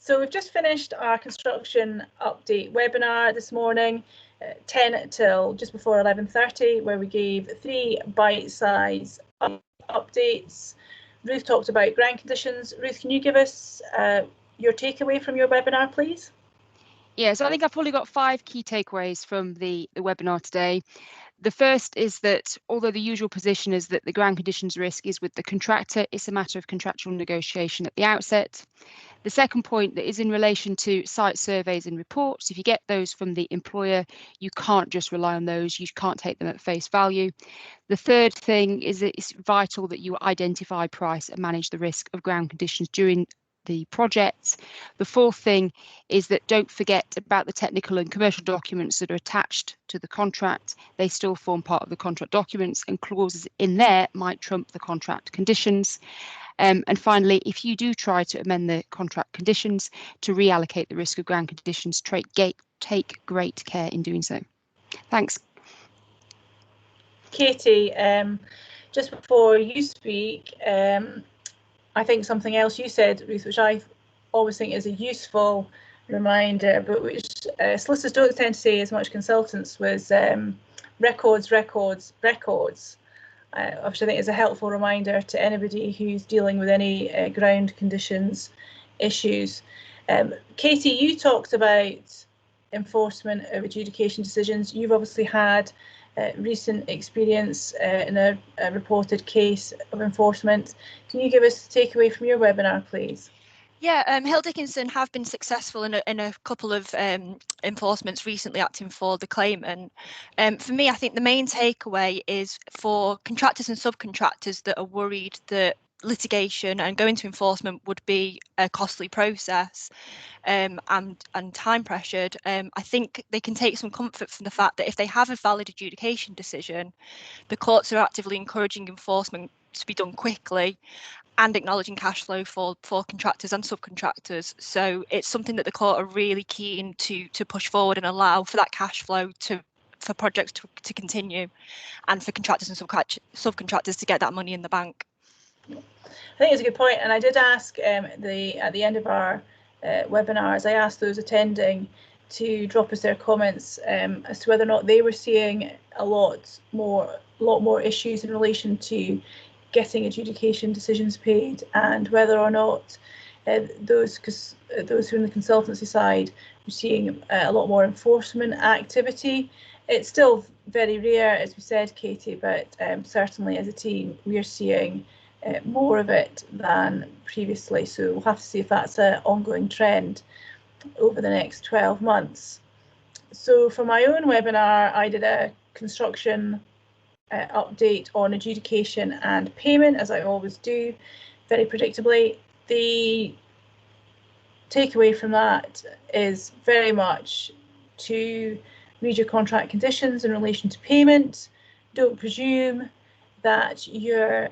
So we've just finished our construction update webinar this morning, 10 till just before 11:30, where we gave 3 bite-size updates. Ruth talked about ground conditions. Ruth, can you give us your takeaway from your webinar, please? Yeah, so I think I've probably got 5 key takeaways from the webinar today. The first is that although the usual position is that the ground conditions risk is with the contractor, it's a matter of contractual negotiation at the outset. The second point that is in relation to site surveys and reports. If you get those from the employer, you can't just rely on those. You can't take them at face value. The third thing is that it's vital that you identify, price and manage the risk of ground conditions during the projects. The fourth thing is that don't forget about the technical and commercial documents that are attached to the contract. They still form part of the contract documents, and clauses in there might trump the contract conditions. And finally, if you do try to amend the contract conditions to reallocate the risk of ground conditions, take great care in doing so. Thanks. Katie, just before you speak, I think something else you said, Ruth, which I always think is a useful reminder, but which solicitors don't tend to say as much, consultants, was records, which I think is a helpful reminder to anybody who's dealing with any ground conditions issues. Katie, you talked about enforcement of adjudication decisions. You've obviously had recent experience in a reported case of enforcement. Can you give us a takeaway from your webinar, please? Yeah, Hill Dickinson have been successful in a couple of enforcements recently acting for the claimant. For me, I think the main takeaway is for contractors and subcontractors that are worried that litigation and going to enforcement would be a costly process and time pressured. I think they can take some comfort from the fact that if they have a valid adjudication decision, the courts are actively encouraging enforcement to be done quickly and acknowledging cash flow for contractors and subcontractors. So it's something that the court are really keen to push forward and allow for that cash flow for projects to continue, and for contractors and subcontractors to get that money in the bank. I think it's a good point, and I did ask at the end of our webinars, I asked those attending to drop us their comments as to whether or not they were seeing a lot more issues in relation to getting adjudication decisions paid, and whether or not those who are in the consultancy side were seeing a lot more enforcement activity. It's still very rare, as we said, Katie, but certainly as a team we are seeing more of it than previously. So we'll have to see if that's an ongoing trend over the next 12 months. So for my own webinar, I did a construction update on adjudication and payment, as I always do, very predictably. The takeaway from that is very much to read your contract conditions in relation to payment. Don't presume that your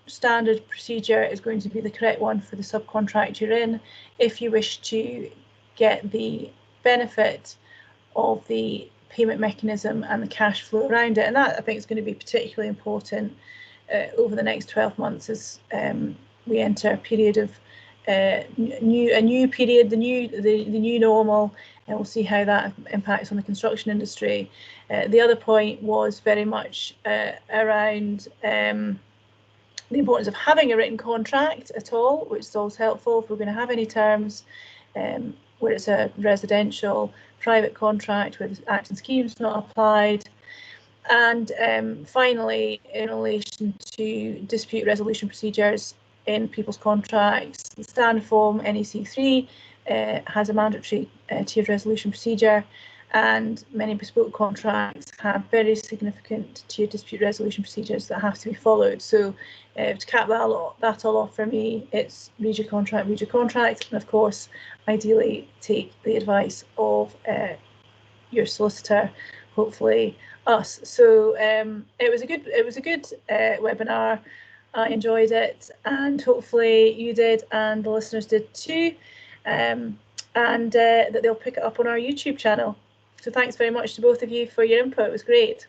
standard procedure is going to be the correct one for the subcontract you're in. If you wish to get the benefit of the payment mechanism and the cash flow around it, and that I think is going to be particularly important over the next 12 months as we enter a period of the new normal, and we'll see how that impacts on the construction industry. The other point was very much around the importance of having a written contract at all, which is always helpful if we're going to have any terms where it's a residential private contract where the Act and scheme is not applied. And finally, in relation to dispute resolution procedures in people's contracts, the standard form NEC3 has a mandatory tiered resolution procedure, and many bespoke contracts have very significant tiered dispute resolution procedures that have to be followed. So to cap that all off for me, it's read your contract, and of course, ideally take the advice of your solicitor, hopefully us. So it was a good webinar. I enjoyed it, and hopefully you did, and the listeners did too, and that they'll pick it up on our YouTube channel. So thanks very much to both of you for your input. It was great.